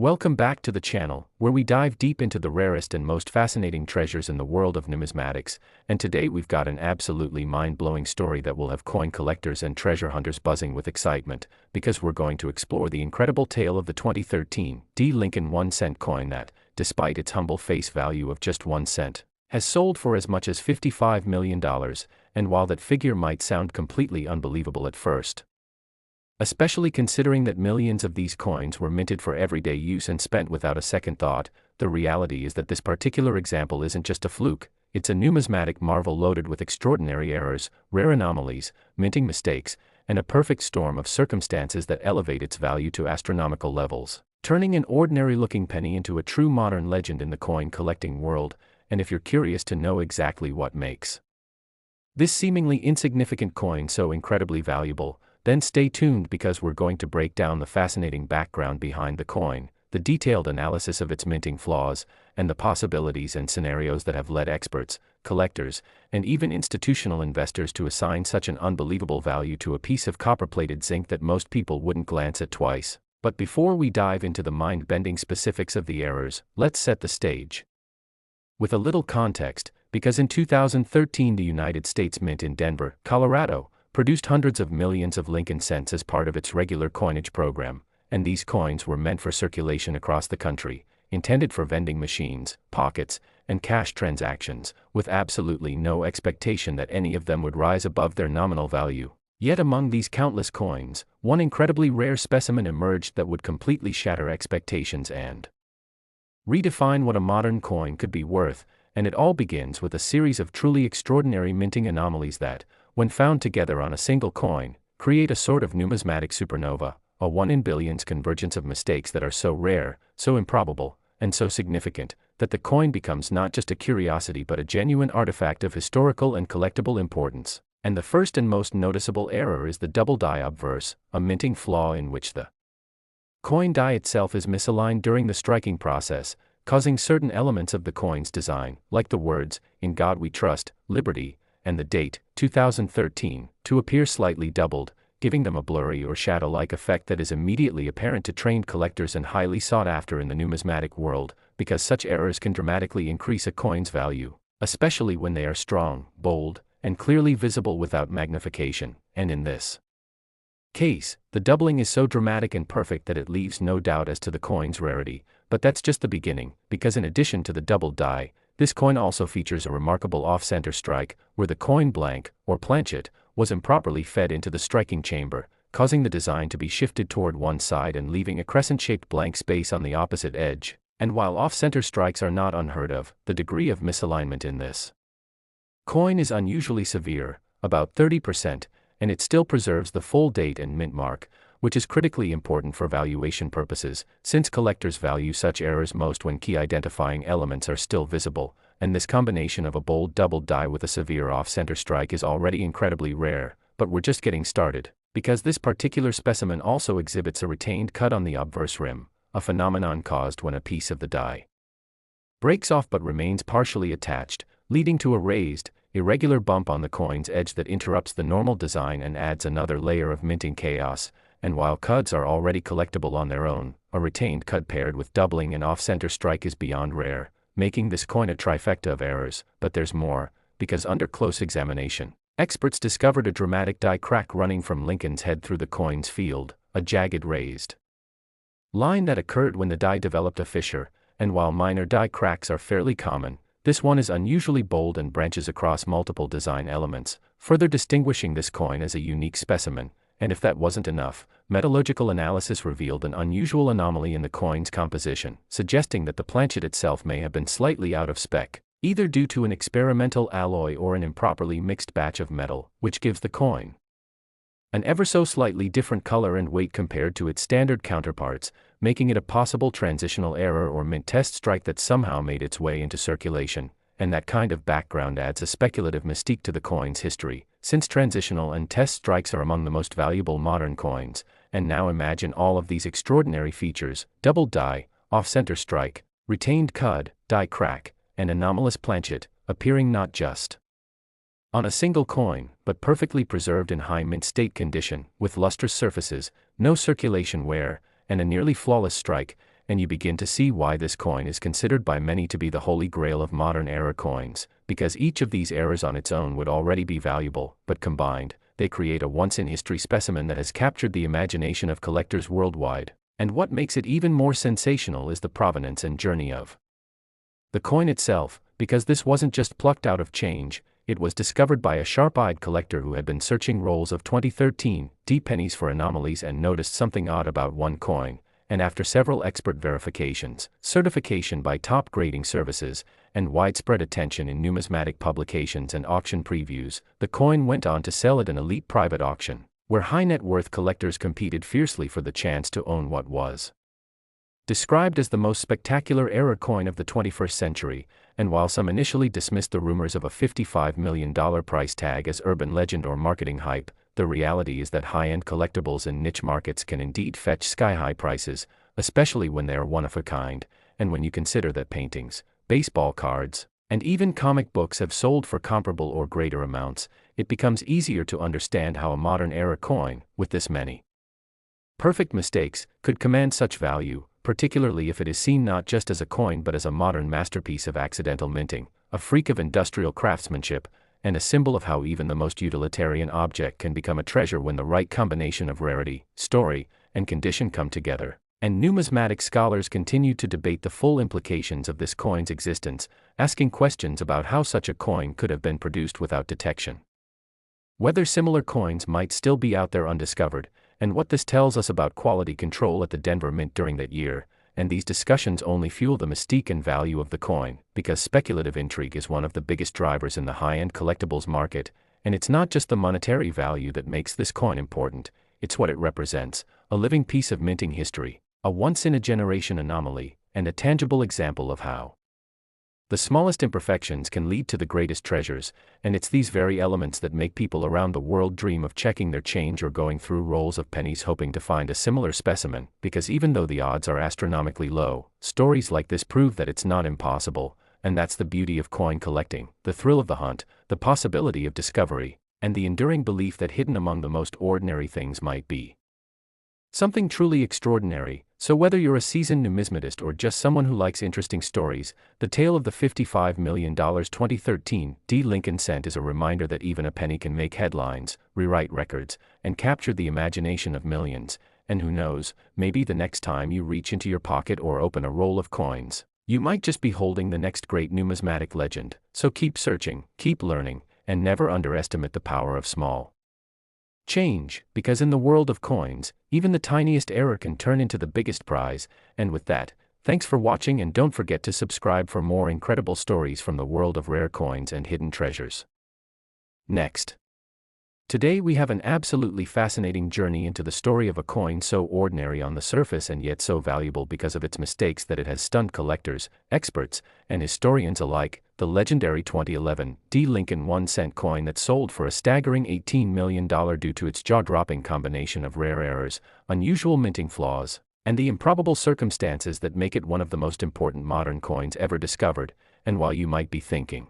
Welcome back to the channel, where we dive deep into the rarest and most fascinating treasures in the world of numismatics, and today we've got an absolutely mind-blowing story that will have coin collectors and treasure hunters buzzing with excitement, because we're going to explore the incredible tale of the 2013 D. Lincoln 1-cent coin that, despite its humble face value of just 1 cent, has sold for as much as $55 million, and while that figure might sound completely unbelievable at first, especially considering that millions of these coins were minted for everyday use and spent without a second thought, the reality is that this particular example isn't just a fluke, it's a numismatic marvel loaded with extraordinary errors, rare anomalies, minting mistakes, and a perfect storm of circumstances that elevate its value to astronomical levels, turning an ordinary-looking penny into a true modern legend in the coin collecting world. And if you're curious to know exactly what makes this seemingly insignificant coin so incredibly valuable, then stay tuned, because we're going to break down the fascinating background behind the coin, the detailed analysis of its minting flaws, and the possibilities and scenarios that have led experts, collectors, and even institutional investors to assign such an unbelievable value to a piece of copper-plated zinc that most people wouldn't glance at twice. But before we dive into the mind-bending specifics of the errors, let's set the stage with a little context, because in 2013 the United States Mint in Denver, Colorado, produced hundreds of millions of Lincoln cents as part of its regular coinage program, and these coins were meant for circulation across the country, intended for vending machines, pockets, and cash transactions, with absolutely no expectation that any of them would rise above their nominal value. Yet among these countless coins, one incredibly rare specimen emerged that would completely shatter expectations and redefine what a modern coin could be worth, and it all begins with a series of truly extraordinary minting anomalies that, when found together on a single coin, create a sort of numismatic supernova, a 1 in billions convergence of mistakes that are so rare, so improbable, and so significant, that the coin becomes not just a curiosity but a genuine artifact of historical and collectible importance. And the first and most noticeable error is the double die obverse, a minting flaw in which the coin die itself is misaligned during the striking process, causing certain elements of the coin's design, like the words, "In God We Trust, Liberty," and the date, 2013, to appear slightly doubled, giving them a blurry or shadow-like effect that is immediately apparent to trained collectors and highly sought after in the numismatic world, because such errors can dramatically increase a coin's value, especially when they are strong, bold, and clearly visible without magnification. And in this case, the doubling is so dramatic and perfect that it leaves no doubt as to the coin's rarity. But that's just the beginning, because in addition to the doubled die, this coin also features a remarkable off-center strike, where the coin blank, or planchet, was improperly fed into the striking chamber, causing the design to be shifted toward one side and leaving a crescent-shaped blank space on the opposite edge. And while off-center strikes are not unheard of, the degree of misalignment in this coin is unusually severe, about 30%, and it still preserves the full date and mint mark, which is critically important for valuation purposes, since collectors value such errors most when key identifying elements are still visible, and this combination of a bold double die with a severe off-center strike is already incredibly rare. But we're just getting started, because this particular specimen also exhibits a retained cut on the obverse rim, a phenomenon caused when a piece of the die breaks off but remains partially attached, leading to a raised, irregular bump on the coin's edge that interrupts the normal design and adds another layer of minting chaos. And while cuts are already collectible on their own, a retained cut paired with doubling and off-center strike is beyond rare, making this coin a trifecta of errors. But there's more, because under close examination, experts discovered a dramatic die crack running from Lincoln's head through the coin's field, a jagged raised line that occurred when the die developed a fissure. And while minor die cracks are fairly common, this one is unusually bold and branches across multiple design elements, further distinguishing this coin as a unique specimen. And if that wasn't enough, metallurgical analysis revealed an unusual anomaly in the coin's composition, suggesting that the planchet itself may have been slightly out of spec, either due to an experimental alloy or an improperly mixed batch of metal, which gives the coin an ever so slightly different color and weight compared to its standard counterparts, making it a possible transitional error or mint test strike that somehow made its way into circulation. And that kind of background adds a speculative mystique to the coin's history, since transitional and test strikes are among the most valuable modern coins. And now imagine all of these extraordinary features: double die, off-center strike, retained cud, die crack, and anomalous planchet, appearing not just on a single coin, but perfectly preserved in high mint state condition, with lustrous surfaces, no circulation wear, and a nearly flawless strike. and you begin to see why this coin is considered by many to be the holy grail of modern-era coins, because each of these eras on its own would already be valuable, but combined, they create a once-in-history specimen that has captured the imagination of collectors worldwide. And what makes it even more sensational is the provenance and journey of the coin itself, because this wasn't just plucked out of change. It was discovered by a sharp-eyed collector who had been searching rolls of 2013 D pennies for anomalies and noticed something odd about one coin, and after several expert verifications, certification by top grading services, and widespread attention in numismatic publications and auction previews, the coin went on to sell at an elite private auction, where high-net-worth collectors competed fiercely for the chance to own what was described as the most spectacular era coin of the 21st century, and while some initially dismissed the rumors of a $55 million price tag as urban legend or marketing hype, the reality is that high-end collectibles in niche markets can indeed fetch sky-high prices, especially when they are one-of-a-kind, and when you consider that paintings, baseball cards, and even comic books have sold for comparable or greater amounts, it becomes easier to understand how a modern-era coin, with this many perfect mistakes, could command such value, particularly if it is seen not just as a coin but as a modern masterpiece of accidental minting, a freak of industrial craftsmanship, and a symbol of how even the most utilitarian object can become a treasure when the right combination of rarity, story, and condition come together. And numismatic scholars continue to debate the full implications of this coin's existence, asking questions about how such a coin could have been produced without detection, whether similar coins might still be out there undiscovered, and what this tells us about quality control at the Denver Mint during that year. And these discussions only fuel the mystique and value of the coin, because speculative intrigue is one of the biggest drivers in the high-end collectibles market, and it's not just the monetary value that makes this coin important, it's what it represents, a living piece of minting history, a once-in-a-generation anomaly, and a tangible example of how the smallest imperfections can lead to the greatest treasures, and it's these very elements that make people around the world dream of checking their change or going through rolls of pennies hoping to find a similar specimen, because even though the odds are astronomically low, stories like this prove that it's not impossible, and that's the beauty of coin collecting, the thrill of the hunt, the possibility of discovery, and the enduring belief that hidden among the most ordinary things might be something truly extraordinary. So whether you're a seasoned numismatist or just someone who likes interesting stories, the tale of the $55 million 2013 D Lincoln cent is a reminder that even a penny can make headlines, rewrite records, and capture the imagination of millions. And who knows, maybe the next time you reach into your pocket or open a roll of coins, you might just be holding the next great numismatic legend. So keep searching, keep learning, and never underestimate the power of small change, because in the world of coins, even the tiniest error can turn into the biggest prize. And with that, thanks for watching, and don't forget to subscribe for more incredible stories from the world of rare coins and hidden treasures. Next. Today we have an absolutely fascinating journey into the story of a coin so ordinary on the surface and yet so valuable because of its mistakes that it has stunned collectors, experts, and historians alike, the legendary 2011 D Lincoln 1-cent coin that sold for a staggering $18 million due to its jaw-dropping combination of rare errors, unusual minting flaws, and the improbable circumstances that make it one of the most important modern coins ever discovered. And while you might be thinking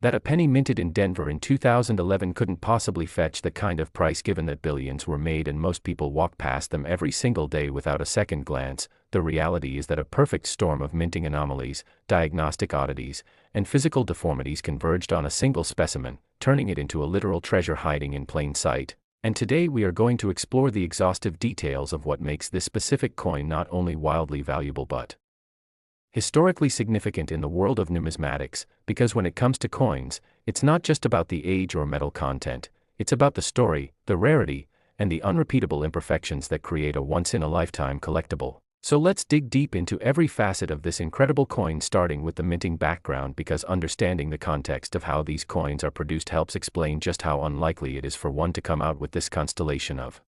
that a penny minted in Denver in 2011 couldn't possibly fetch that kind of price given that billions were made and most people walk past them every single day without a second glance, the reality is that a perfect storm of minting anomalies, diagnostic oddities, and physical deformities converged on a single specimen, turning it into a literal treasure hiding in plain sight. And today we are going to explore the exhaustive details of what makes this specific coin not only wildly valuable but historically significant in the world of numismatics, because when it comes to coins, it's not just about the age or metal content, it's about the story, the rarity, and the unrepeatable imperfections that create a once-in-a-lifetime collectible. So let's dig deep into every facet of this incredible coin, starting with the minting background, because understanding the context of how these coins are produced helps explain just how unlikely it is for one to come out with this constellation of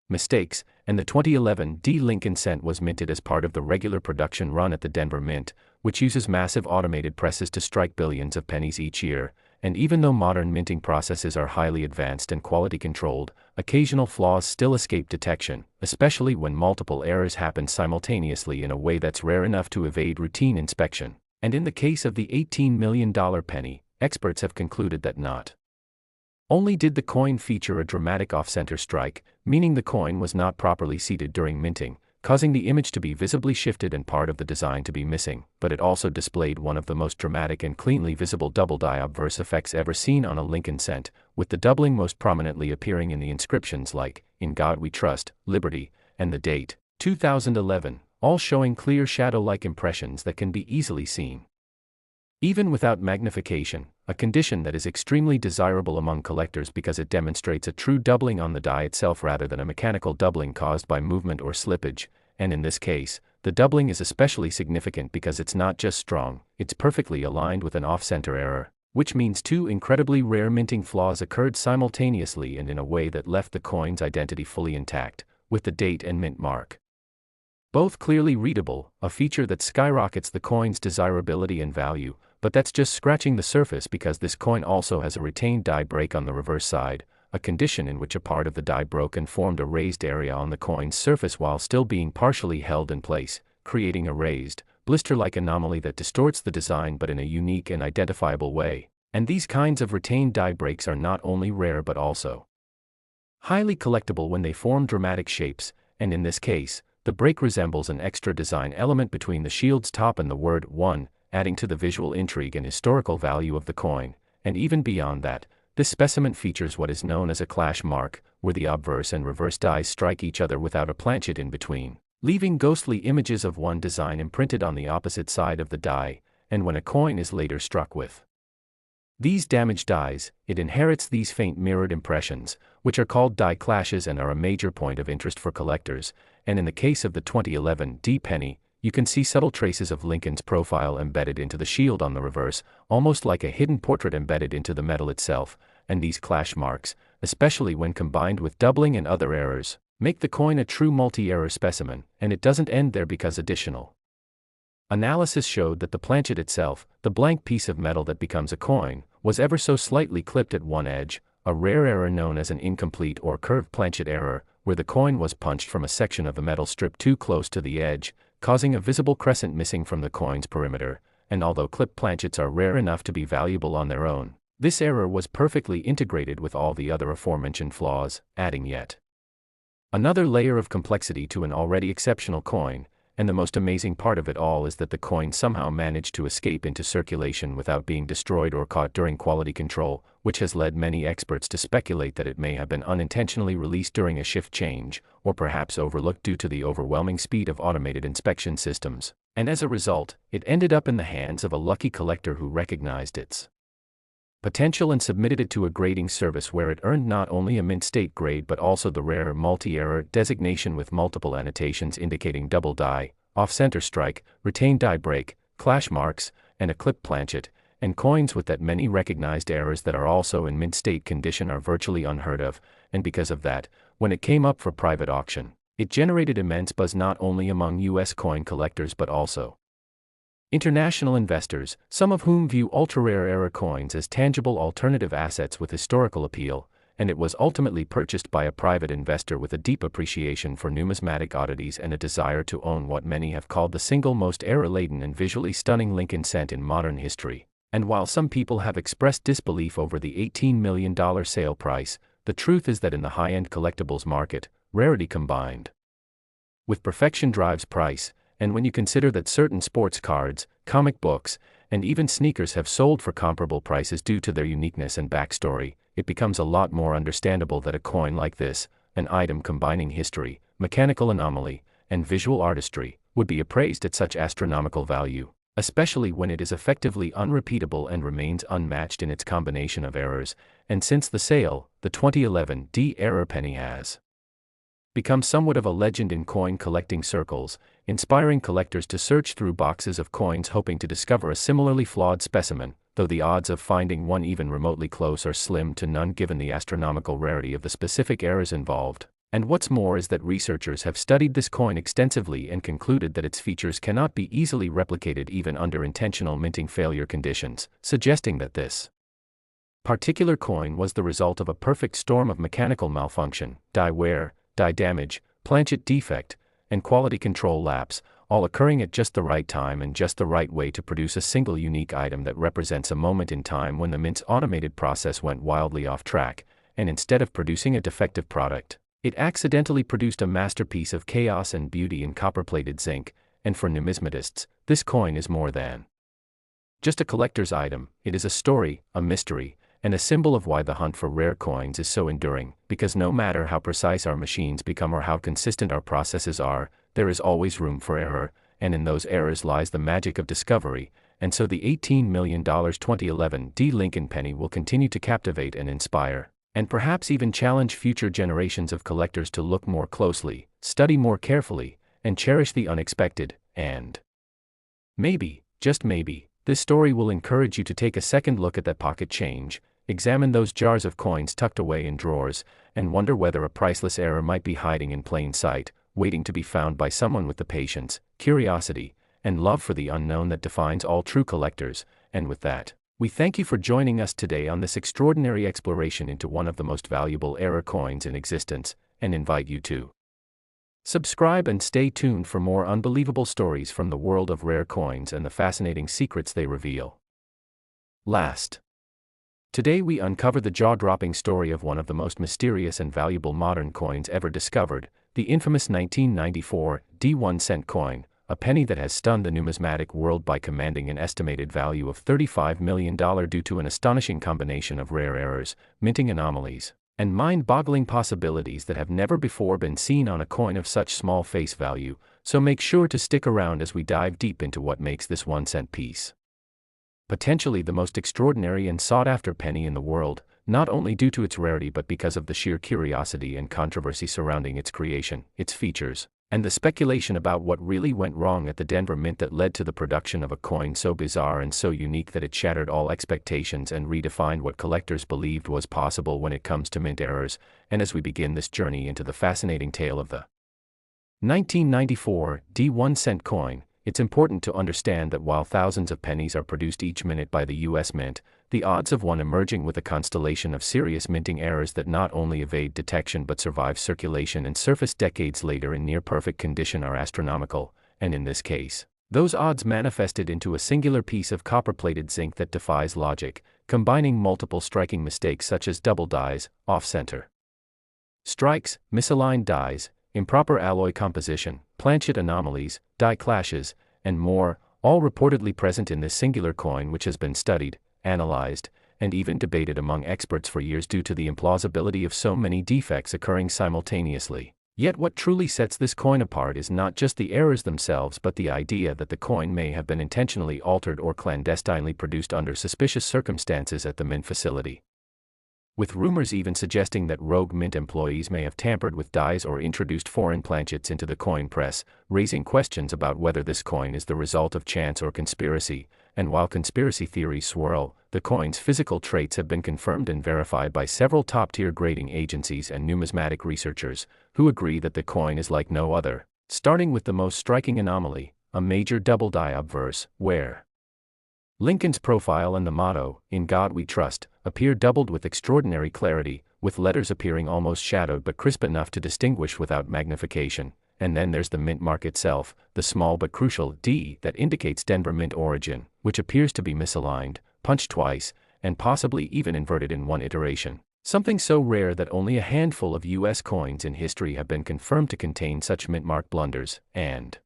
mistakes. And the 2011 D Lincoln cent was minted as part of the regular production run at the Denver Mint, which uses massive automated presses to strike billions of pennies each year. And even though modern minting processes are highly advanced and quality controlled, occasional flaws still escape detection, especially when multiple errors happen simultaneously in a way that's rare enough to evade routine inspection. And in the case of the $18 million penny, experts have concluded that not only did the coin feature a dramatic off-center strike, meaning the coin was not properly seated during minting, causing the image to be visibly shifted and part of the design to be missing, but it also displayed one of the most dramatic and cleanly visible double-die obverse effects ever seen on a Lincoln cent, with the doubling most prominently appearing in the inscriptions like, "In God We Trust," "Liberty," and the date, 2011, all showing clear shadow-like impressions that can be easily seen. Even without magnification, a condition that is extremely desirable among collectors because it demonstrates a true doubling on the die itself rather than a mechanical doubling caused by movement or slippage, and in this case, the doubling is especially significant because it's not just strong, it's perfectly aligned with an off-center error, which means two incredibly rare minting flaws occurred simultaneously and in a way that left the coin's identity fully intact, with the date and mint mark both clearly readable, a feature that skyrockets the coin's desirability and value. But that's just scratching the surface because this coin also has a retained die break on the reverse side, a condition in which a part of the die broke and formed a raised area on the coin's surface while still being partially held in place, creating a raised, blister-like anomaly that distorts the design but in a unique and identifiable way. And these kinds of retained die breaks are not only rare but also highly collectible when they form dramatic shapes, and in this case, the break resembles an extra design element between the shield's top and the word 1, adding to the visual intrigue and historical value of the coin, and even beyond that, this specimen features what is known as a clash mark, where the obverse and reverse dies strike each other without a planchet in between, leaving ghostly images of one design imprinted on the opposite side of the die, and when a coin is later struck with these damaged dies, it inherits these faint mirrored impressions, which are called die clashes and are a major point of interest for collectors, and in the case of the 2011 D penny, you can see subtle traces of Lincoln's profile embedded into the shield on the reverse, almost like a hidden portrait embedded into the metal itself, and these clash marks, especially when combined with doubling and other errors, make the coin a true multi-error specimen, and it doesn't end there because additional analysis showed that the planchet itself, the blank piece of metal that becomes a coin, was ever so slightly clipped at one edge, a rare error known as an incomplete or curved planchet error, where the coin was punched from a section of the metal strip too close to the edge, causing a visible crescent missing from the coin's perimeter, and although clipped planchets are rare enough to be valuable on their own, this error was perfectly integrated with all the other aforementioned flaws, adding yet another layer of complexity to an already exceptional coin, and the most amazing part of it all is that the coin somehow managed to escape into circulation without being destroyed or caught during quality control, which has led many experts to speculate that it may have been unintentionally released during a shift change, or perhaps overlooked due to the overwhelming speed of automated inspection systems, and as a result, it ended up in the hands of a lucky collector who recognized its potential and submitted it to a grading service where it earned not only a mint state grade but also the rare multi-error designation with multiple annotations indicating double die, off-center strike, retained die break, clash marks, and a clipped planchet, and coins with that many recognized errors that are also in mint state condition are virtually unheard of, and because of that, when it came up for private auction, it generated immense buzz not only among US coin collectors but also international investors, some of whom view ultra-rare error coins as tangible alternative assets with historical appeal, and it was ultimately purchased by a private investor with a deep appreciation for numismatic oddities and a desire to own what many have called the single most error-laden and visually stunning Lincoln cent in modern history. And while some people have expressed disbelief over the $18 million sale price, the truth is that in the high-end collectibles market, rarity combined with perfection drives price, and when you consider that certain sports cards, comic books, and even sneakers have sold for comparable prices due to their uniqueness and backstory, it becomes a lot more understandable that a coin like this, an item combining history, mechanical anomaly, and visual artistry, would be appraised at such astronomical value, especially when it is effectively unrepeatable and remains unmatched in its combination of errors, and since the sale, the 2011 D error penny has become somewhat of a legend in coin collecting circles, inspiring collectors to search through boxes of coins hoping to discover a similarly flawed specimen, though the odds of finding one even remotely close are slim to none given the astronomical rarity of the specific errors involved. And what's more is that researchers have studied this coin extensively and concluded that its features cannot be easily replicated even under intentional minting failure conditions, suggesting that this particular coin was the result of a perfect storm of mechanical malfunction, die wear, die damage, planchet defect, and quality control lapse, all occurring at just the right time and just the right way to produce a single unique item that represents a moment in time when the mint's automated process went wildly off track, and instead of producing a defective product, It accidentally produced a masterpiece of chaos and beauty in copper-plated zinc, and for numismatists, this coin is more than just a collector's item. It is a story, a mystery, and a symbol of why the hunt for rare coins is so enduring, because no matter how precise our machines become or how consistent our processes are, there is always room for error, and in those errors lies the magic of discovery, and so the $18 million 2011 D. Lincoln penny will continue to captivate and inspire, and perhaps even challenge future generations of collectors to look more closely, study more carefully, and cherish the unexpected, and maybe, just maybe, this story will encourage you to take a second look at that pocket change, examine those jars of coins tucked away in drawers, and wonder whether a priceless error might be hiding in plain sight, waiting to be found by someone with the patience, curiosity, and love for the unknown that defines all true collectors. And with that, we thank you for joining us today on this extraordinary exploration into one of the most valuable error coins in existence, and invite you to subscribe and stay tuned for more unbelievable stories from the world of rare coins and the fascinating secrets they reveal. Today we uncover the jaw-dropping story of one of the most mysterious and valuable modern coins ever discovered, the infamous 1994 D1-cent coin, a penny that has stunned the numismatic world by commanding an estimated value of $35 million due to an astonishing combination of rare errors, minting anomalies, and mind-boggling possibilities that have never before been seen on a coin of such small face value, so make sure to stick around as we dive deep into what makes this 1-cent piece potentially the most extraordinary and sought-after penny in the world, not only due to its rarity but because of the sheer curiosity and controversy surrounding its creation, its features, and the speculation about what really went wrong at the Denver Mint that led to the production of a coin so bizarre and so unique that it shattered all expectations and redefined what collectors believed was possible when it comes to mint errors. And as we begin this journey into the fascinating tale of the 1994 D1-cent coin, it's important to understand that while thousands of pennies are produced each minute by the U.S. Mint, the odds of one emerging with a constellation of serious minting errors that not only evade detection but survive circulation and surface decades later in near-perfect condition are astronomical, and in this case, those odds manifested into a singular piece of copper-plated zinc that defies logic, combining multiple striking mistakes such as double dies, off-center strikes, misaligned dies, improper alloy composition, planchet anomalies, die clashes, and more, all reportedly present in this singular coin which has been studied, analyzed, and even debated among experts for years due to the implausibility of so many defects occurring simultaneously. Yet what truly sets this coin apart is not just the errors themselves but the idea that the coin may have been intentionally altered or clandestinely produced under suspicious circumstances at the mint facility, with rumors even suggesting that rogue mint employees may have tampered with dies or introduced foreign planchets into the coin press, raising questions about whether this coin is the result of chance or conspiracy. And while conspiracy theories swirl, the coin's physical traits have been confirmed and verified by several top-tier grading agencies and numismatic researchers, who agree that the coin is like no other, starting with the most striking anomaly, a major double die obverse, where Lincoln's profile and the motto, "In God We Trust," appear doubled with extraordinary clarity, with letters appearing almost shadowed but crisp enough to distinguish without magnification. And then there's the mint mark itself, the small but crucial D that indicates Denver Mint origin, which appears to be misaligned, punched twice, and possibly even inverted in one iteration. Something so rare that only a handful of U.S. coins in history have been confirmed to contain such mint mark blunders. And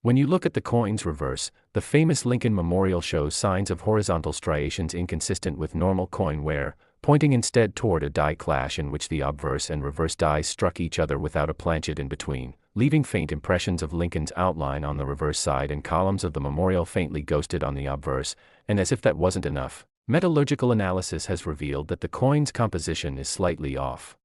when you look at the coin's reverse, the famous Lincoln Memorial shows signs of horizontal striations inconsistent with normal coin wear, pointing instead toward a die clash in which the obverse and reverse dies struck each other without a planchet in between, leaving faint impressions of Lincoln's outline on the reverse side and columns of the memorial faintly ghosted on the obverse. And as if that wasn't enough, metallurgical analysis has revealed that the coin's composition is slightly off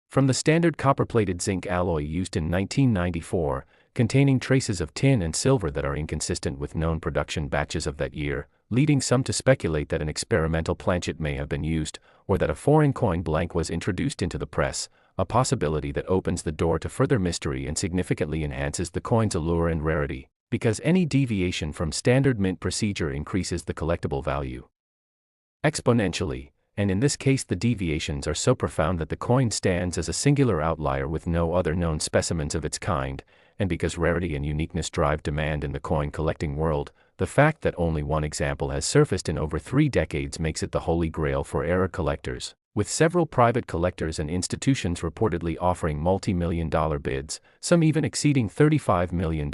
from the standard copper-plated zinc alloy used in 1994, containing traces of tin and silver that are inconsistent with known production batches of that year, leading some to speculate that an experimental planchet may have been used, or that a foreign coin blank was introduced into the press, a possibility that opens the door to further mystery and significantly enhances the coin's allure and rarity, because any deviation from standard mint procedure increases the collectible value exponentially, and in this case the deviations are so profound that the coin stands as a singular outlier with no other known specimens of its kind. And because rarity and uniqueness drive demand in the coin collecting world, the fact that only one example has surfaced in over 3 decades makes it the holy grail for error collectors, with several private collectors and institutions reportedly offering multi-million-dollar bids, some even exceeding $35 million,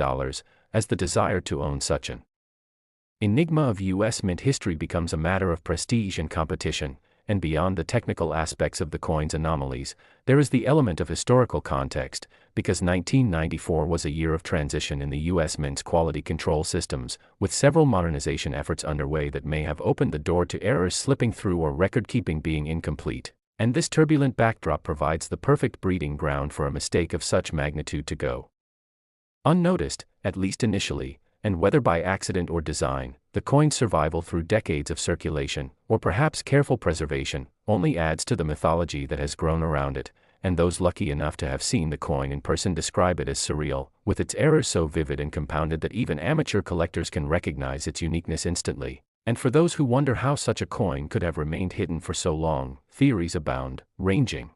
as the desire to own such an enigma of U.S. mint history becomes a matter of prestige and competition. And beyond the technical aspects of the coin's anomalies, there is the element of historical context, because 1994 was a year of transition in the U.S. mint's quality control systems, with several modernization efforts underway that may have opened the door to errors slipping through or record-keeping being incomplete. And this turbulent backdrop provides the perfect breeding ground for a mistake of such magnitude to go unnoticed, at least initially. And whether by accident or design, the coin's survival through decades of circulation, or perhaps careful preservation, only adds to the mythology that has grown around it, and those lucky enough to have seen the coin in person describe it as surreal, with its errors so vivid and compounded that even amateur collectors can recognize its uniqueness instantly. And for those who wonder how such a coin could have remained hidden for so long, theories abound, ranging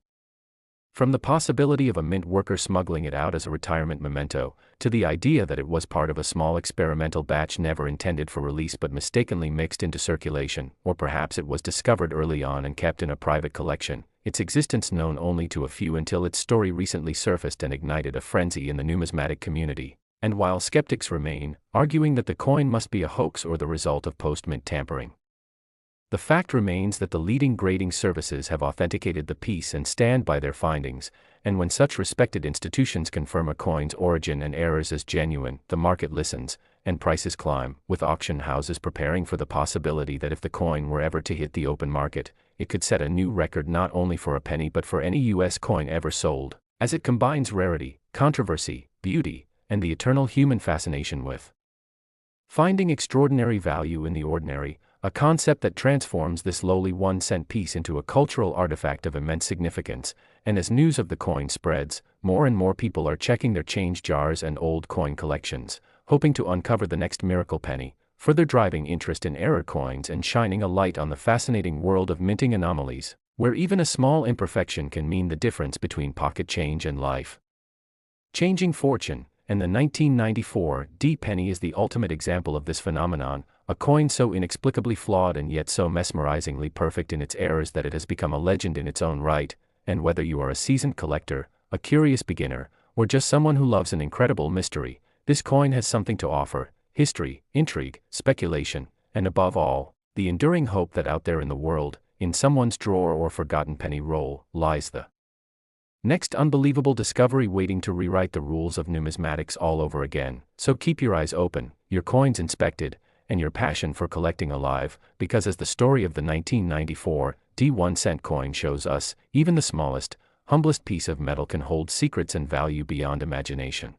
from the possibility of a mint worker smuggling it out as a retirement memento, to the idea that it was part of a small experimental batch never intended for release but mistakenly mixed into circulation, or perhaps it was discovered early on and kept in a private collection, its existence known only to a few until its story recently surfaced and ignited a frenzy in the numismatic community. And while skeptics remain, arguing that the coin must be a hoax or the result of post-mint tampering, the fact remains that the leading grading services have authenticated the piece and stand by their findings, and when such respected institutions confirm a coin's origin and errors as genuine, the market listens, and prices climb, with auction houses preparing for the possibility that if the coin were ever to hit the open market, it could set a new record not only for a penny but for any U.S. coin ever sold, as it combines rarity, controversy, beauty, and the eternal human fascination with finding extraordinary value in the ordinary, a concept that transforms this lowly 1-cent piece into a cultural artifact of immense significance. And as news of the coin spreads, more and more people are checking their change jars and old coin collections, hoping to uncover the next miracle penny, further driving interest in error coins and shining a light on the fascinating world of minting anomalies, where even a small imperfection can mean the difference between pocket change and life-changing fortune. And the 1994 D penny is the ultimate example of this phenomenon, a coin so inexplicably flawed and yet so mesmerizingly perfect in its errors that it has become a legend in its own right. And whether you are a seasoned collector, a curious beginner, or just someone who loves an incredible mystery, this coin has something to offer: history, intrigue, speculation, and above all, the enduring hope that out there in the world, in someone's drawer or forgotten penny roll, lies the next unbelievable discovery waiting to rewrite the rules of numismatics all over again. So keep your eyes open, your coins inspected, and your passion for collecting alive, because as the story of the 1994 D 1-cent coin shows us, even the smallest, humblest piece of metal can hold secrets and value beyond imagination.